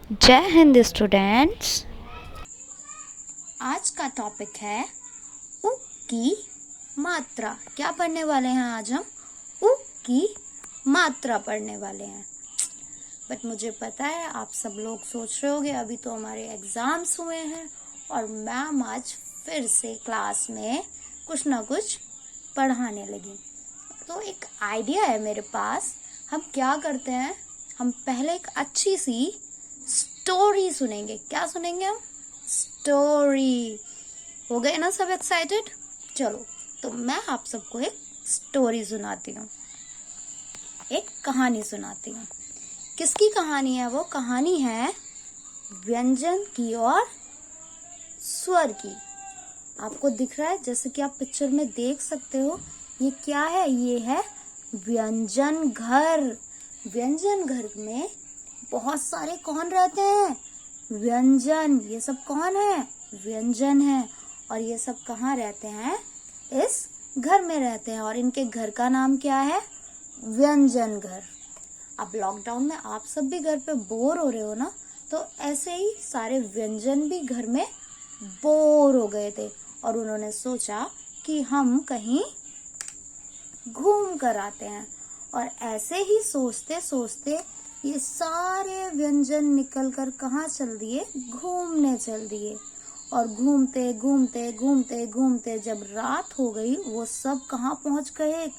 जय हिंद स्टूडेंट्स। आज का टॉपिक है उ की मात्रा। क्या पढ़ने वाले हैं आज हम? उ की मात्रा पढ़ने वाले हैं। बट मुझे पता है आप सब लोग सोच रहे होंगे अभी तो हमारे एग्जाम्स हुए हैं और मैम आज फिर से क्लास में कुछ ना कुछ पढ़ाने लगी। तो एक आइडिया है मेरे पास। हम क्या करते हैं, हम पहले एक अच्छी सी स्टोरी सुनेंगे। क्या सुनेंगे हम? स्टोरी। हो गए ना सब एक्साइटेड? चलो तो मैं आप सबको एक स्टोरी सुनाती हूँ, एक कहानी सुनाती हूँ। किसकी कहानी है वो? कहानी है व्यंजन की और स्वर की। आपको दिख रहा है जैसे कि आप पिक्चर में देख सकते हो। ये क्या है? ये है व्यंजन घर। व्यंजन घर में बहुत सारे कौन रहते हैं? व्यंजन। ये सब कौन है? व्यंजन है। और ये सब कहाँ रहते हैं? इस घर में रहते हैं और इनके घर का नाम क्या है? व्यंजन घर। अब लॉकडाउन में आप सब भी घर पे बोर हो रहे हो ना, तो ऐसे ही सारे व्यंजन भी घर में बोर हो गए थे और उन्होंने सोचा कि हम कहीं घूम कर आते हैं। और ऐसे ही सोचते सोचते ये सारे व्यंजन निकल कर कहाँ चल दिए? घूमने चल दिए। और घूमते घूमते घूमते घूमते जब रात हो गई, वो सब कहाँ पहुंच गए?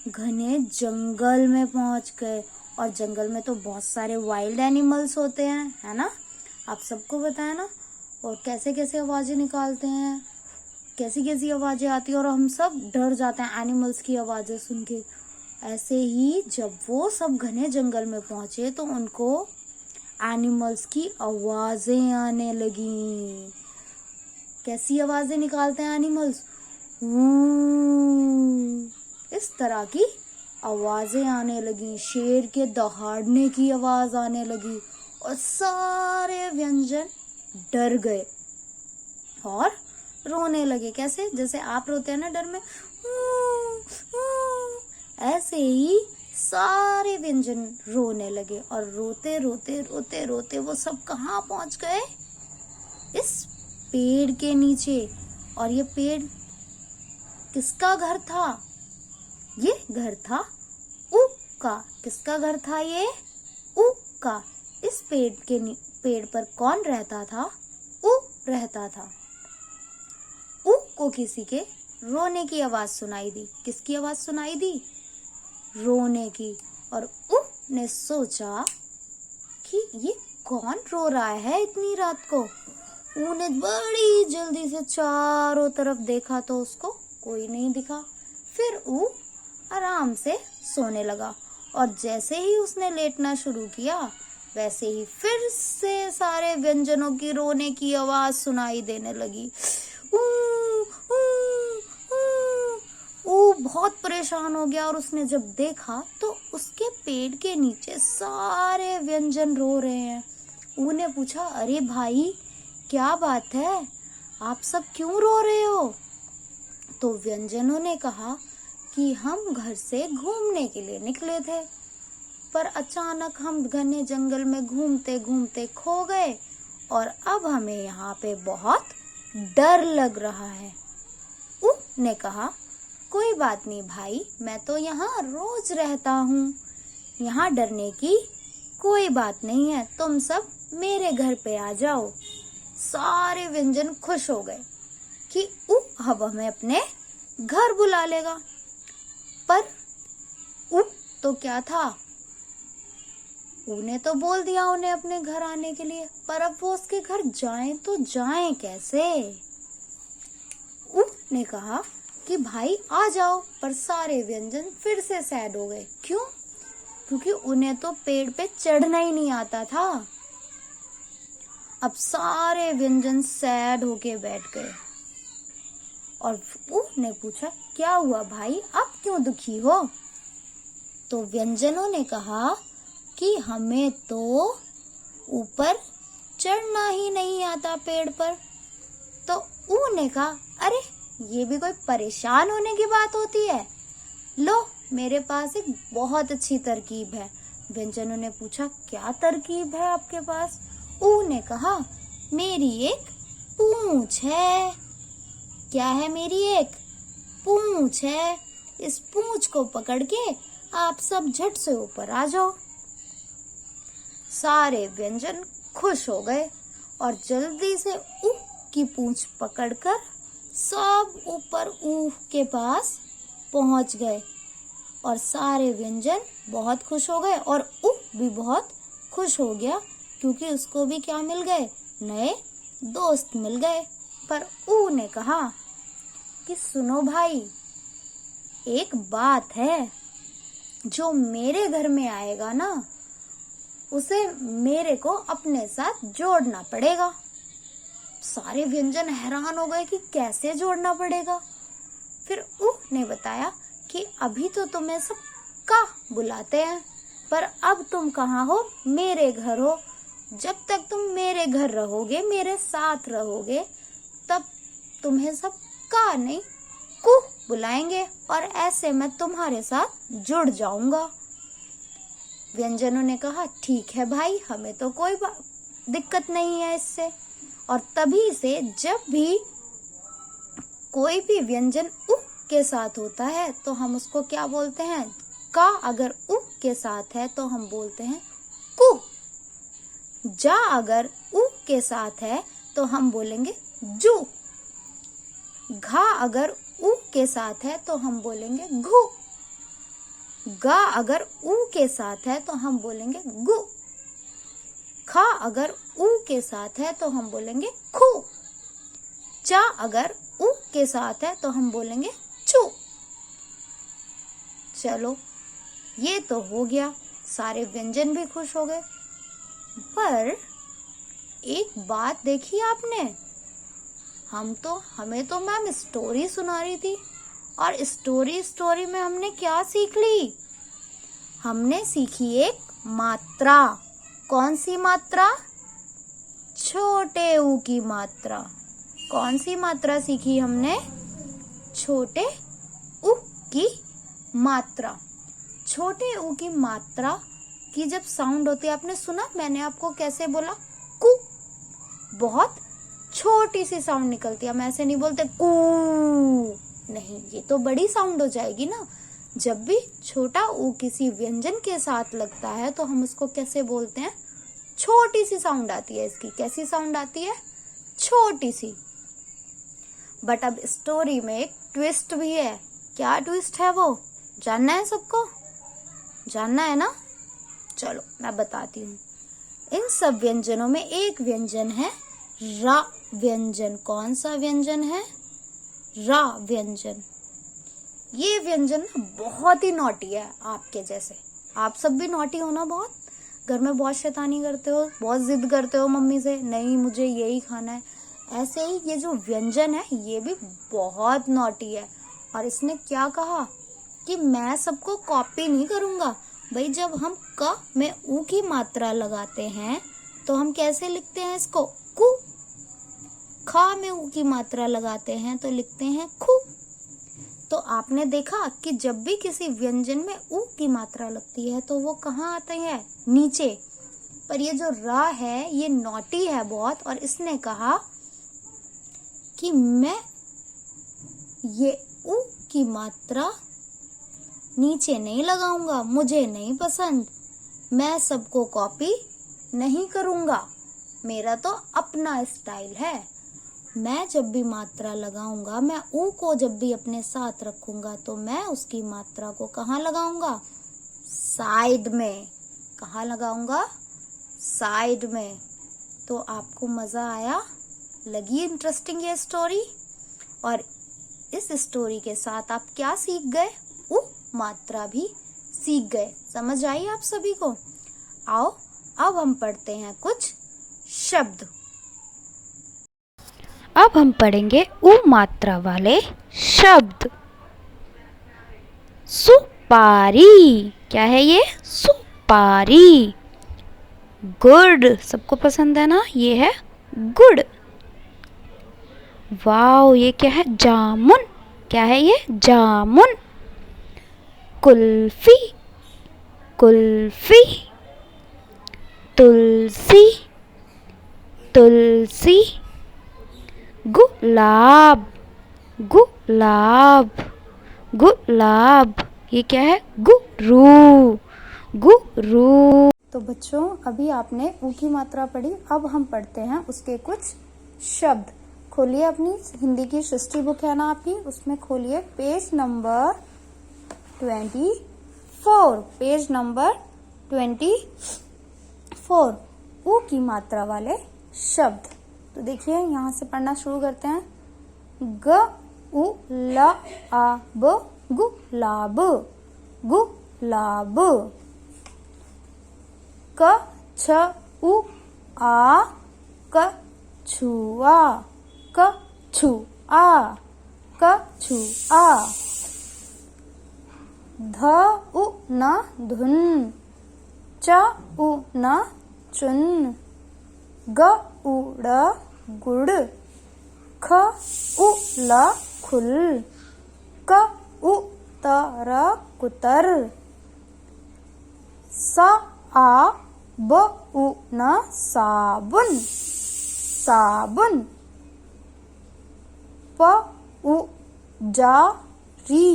घने जंगल में पहुंच गए। और जंगल में तो बहुत सारे वाइल्ड एनिमल्स होते हैं, है ना? आप सबको बताया ना। और कैसे कैसे आवाजें निकालते हैं, कैसी कैसी आवाजें आती है और हम सब डर जाते हैं एनिमल्स की आवाजें सुन के। ऐसे ही जब वो सब घने जंगल में पहुंचे तो उनको एनिमल्स की आवाजें आने लगी। कैसी आवाजें निकालते हैं एनिमल्स? इस तरह की आवाजें आने लगी। शेर के दहाड़ने की आवाज आने लगी और सारे व्यंजन डर गए और रोने लगे। कैसे? जैसे आप रोते हैं ना डर में, ऐसे ही सारे व्यंजन रोने लगे। और रोते रोते रोते रोते वो सब कहाँ पहुंच गए? इस पेड़ के नीचे। और ये पेड़ किसका घर था? ये घर था ऊक का। किसका घर था ये? ऊक का। इस पेड़ पर कौन रहता था? ऊक रहता था। ऊक को किसी के रोने की आवाज सुनाई दी। किसकी आवाज सुनाई दी? रोने की। और ऊक ने सोचा कि ये कौन रो रहा है इतनी रात को। ऊने बड़ी जल्दी से चारों तरफ देखा तो उसको कोई नहीं दिखा। फिर ऊ आराम से सोने लगा और जैसे ही उसने लेटना शुरू किया, वैसे ही फिर से सारे व्यंजनों की रोने की आवाज सुनाई देने लगी। ऊ, ऊ, ऊ बहुत परेशान हो गया और उसने जब देखा तो उसके पेड़ के नीचे सारे व्यंजन रो रहे हैं। ऊ ने पूछा, अरे भाई क्या बात है, आप सब क्यों रो रहे हो? तो व्यंजनों ने कहा कि हम घर से घूमने के लिए निकले थे, पर अचानक हम घने जंगल में घूमते घूमते खो गए और अब हमें यहाँ पे बहुत डर लग रहा है। ने कहा, कोई बात नहीं भाई, मैं तो यहाँ रोज रहता हूँ, यहाँ डरने की कोई बात नहीं है, तुम सब मेरे घर पे आ जाओ। सारे व्यंजन खुश हो गए कि अब हमें अपने घर बुला लेगा। पर तो क्या था, उन्हें तो बोल दिया उन्हें अपने घर आने के लिए, पर अब वो उसके घर जाएं तो जाएं कैसे? ने कहा कि भाई आ जाओ, पर सारे व्यंजन फिर से सैड हो गए। क्यों? क्योंकि उन्हें तो पेड़ पे चढ़ना ही नहीं आता था। अब सारे व्यंजन सैड होके बैठ गए और ने पूछा, क्या हुआ भाई, अब क्यों दुखी हो? तो व्यंजनों ने कहा कि हमें तो ऊपर चढ़ना ही नहीं आता पेड़ पर। तो ने कहा, अरे ये भी कोई परेशान होने की बात होती है, लो मेरे पास एक बहुत अच्छी तरकीब है। व्यंजनों ने पूछा, क्या तरकीब है आपके पास? ऊ ने कहा मेरी एक पूंछ है। क्या है? मेरी एक पूंछ है। इस पूंछ को पकड़ के आप सब झट से ऊपर आ जाओ। सारे व्यंजन खुश हो गए और जल्दी से ऊह की पूंछ पकड़कर सब ऊपर ऊह के पास पहुंच गए और सारे व्यंजन बहुत खुश हो गए और ऊह भी बहुत खुश हो गया क्योंकि उसको भी क्या मिल गए? नए दोस्त मिल गए। पर ऊ ने कहा कि सुनो भाई, एक बात है, जो मेरे घर में आएगा ना उसे मेरे को अपने साथ जोड़ना पड़ेगा। सारे व्यंजन हैरान हो गए कि कैसे जोड़ना पड़ेगा। फिर ऊ ने बताया कि अभी तो तुम्हें सब का बुलाते हैं, पर अब तुम कहाँ हो? मेरे घर हो। जब तक तुम मेरे घर रहोगे, मेरे साथ रहोगे, तब तुम्हें सब का नहीं कु बुलाएंगे और ऐसे मैं तुम्हारे साथ जुड़ जाऊंगा। व्यंजनों ने कहा ठीक है भाई, हमें तो कोई दिक्कत नहीं है इससे। और तभी से जब भी कोई भी व्यंजन उ के साथ होता है तो हम उसको क्या बोलते हैं? का अगर उ के साथ है तो हम बोलते हैं कु। जा अगर उ के साथ है तो हम बोलेंगे जू। घा अगर उ के साथ है तो हम बोलेंगे घू। गा अगर उ के साथ है तो हम बोलेंगे गु। खा अगर उ के साथ है तो हम बोलेंगे खू। चा अगर उ के साथ है तो हम बोलेंगे चू। चलो, ये तो हो गया, सारे व्यंजन भी खुश हो गए। पर एक बात देखी आपने, हमें तो मैम स्टोरी सुना रही थी और स्टोरी में हमने क्या सीख ली? हमने सीखी एक मात्रा। कौन सी मात्रा? छोटे ऊ की मात्रा। कौन सी मात्रा सीखी हमने? छोटे ऊ की मात्रा। छोटे ऊ की मात्रा की जब साउंड होती है, आपने सुना मैंने आपको कैसे बोला? कु। बहुत छोटी सी साउंड निकलती है, हम ऐसे नहीं बोलते कू। नहीं, ये तो बड़ी साउंड हो जाएगी ना। जब भी छोटा ऊ किसी व्यंजन के साथ लगता है तो हम उसको कैसे बोलते हैं? छोटी सी साउंड आती है इसकी। कैसी साउंड आती है? छोटी सी। बट अब स्टोरी में एक ट्विस्ट भी है। क्या ट्विस्ट है वो जानना है सबको? जानना है ना? चलो मैं बताती हूँ। इन सब व्यंजनों में एक व्यंजन है रा व्यंजन। कौन सा व्यंजन है? रा व्यंजन। ये व्यंजन बहुत ही नॉटी है आपके जैसे। आप सब भी नॉटी हो ना बहुत? घर में बहुत शैतानी करते हो, बहुत जिद करते हो मम्मी से, नहीं मुझे यही खाना है। ऐसे ही ये जो व्यंजन है ये भी बहुत नॉटी है। और इसने क्या कहा कि मैं सबको कॉपी नहीं करूंगा। भाई, जब हम क में ऊ की मात्रा लगाते हैं तो हम कैसे लिखते हैं इसको? कु। खा में ऊ की मात्रा लगाते हैं तो लिखते हैं खू। तो आपने देखा कि जब भी किसी व्यंजन में ऊ की मात्रा लगती है तो वो कहाँ आते हैं? नीचे। पर ये जो रा है ये नॉटी है बहुत, और इसने कहा कि मैं ये ऊ की मात्रा नीचे नहीं लगाऊंगा, मुझे नहीं पसंद, मैं सबको कॉपी नहीं करूंगा, मेरा तो अपना स्टाइल है। मैं जब भी मात्रा लगाऊंगा, मैं ऊ को जब भी अपने साथ रखूंगा तो मैं उसकी मात्रा को कहाँ लगाऊंगा? साइड में। कहाँ लगाऊंगा? साइड में। तो आपको मजा आया? लगी इंटरेस्टिंग ये स्टोरी? और इस स्टोरी के साथ आप क्या सीख गए? ऊ मात्रा भी सीख गए। समझ आई आप सभी को? आओ अब हम पढ़ते हैं कुछ शब्द। अब हम पढ़ेंगे उ मात्रा वाले शब्द। सुपारी। क्या है ये? सुपारी। गुड़। सबको पसंद है ना? ये है गुड़। वाओ, ये क्या है? जामुन। क्या है ये? जामुन। कुल्फी। कुल्फी। तुलसी। तुलसी, गुलाब, गुलाब, गुलाब। ये क्या है? गुरु, गुरु। तो बच्चों अभी आपने ऊ की मात्रा पढ़ी, अब हम पढ़ते हैं उसके कुछ शब्द। खोलिए अपनी हिंदी की सृष्टि बुक है ना आपकी, उसमें खोलिए पेज नंबर 24, पेज नंबर 24, ऊ की मात्रा वाले शब्द। तो देखिए यहाँ से पढ़ना शुरू करते हैं। ग उ ल आ ब, गुलाब, गुलाब। क छ उ आ, कछुआ, कछुआ, कछुआ। ध उ न धुन, च उ न चुन, ग उ ड़ गुड़, ख उ ल खुल, क उ त र कुतर, स आ ब उ न साबुन, साबुन। प उ जा री,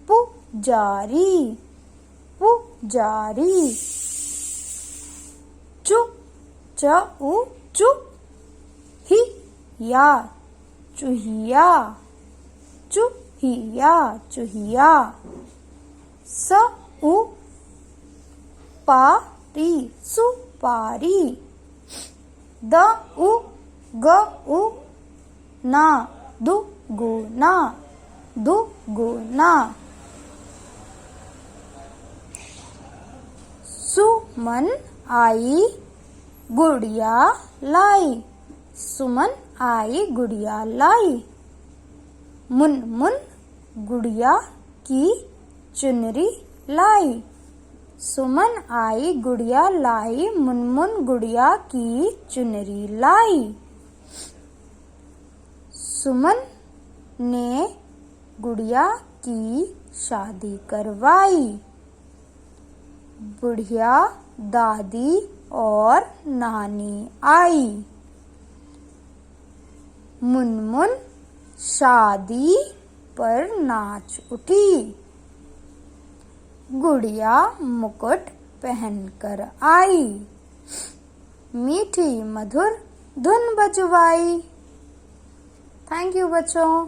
पुजारी, पुजारी। चु च उ चु ही या, चूहिया, चूहिया, चूहिया। स उ पा री, सुपारी। द उ ग उ ना, दुगुना, दुगुना। सुमन आई गुड़िया लाई, सुमन आई गुड़िया लाई। मुनमुन गुड़िया की चुनरी लाई, सुमन आई गुड़िया लाई, मुनमुन गुड़िया की चुनरी लाई। सुमन ने गुड़िया की शादी करवाई, बुढ़िया दादी और नानी आई। मुनमुन शादी पर नाच उठी, गुड़िया मुकुट पहनकर आई, मीठी मधुर धुन बजवाई। थैंक यू बच्चों।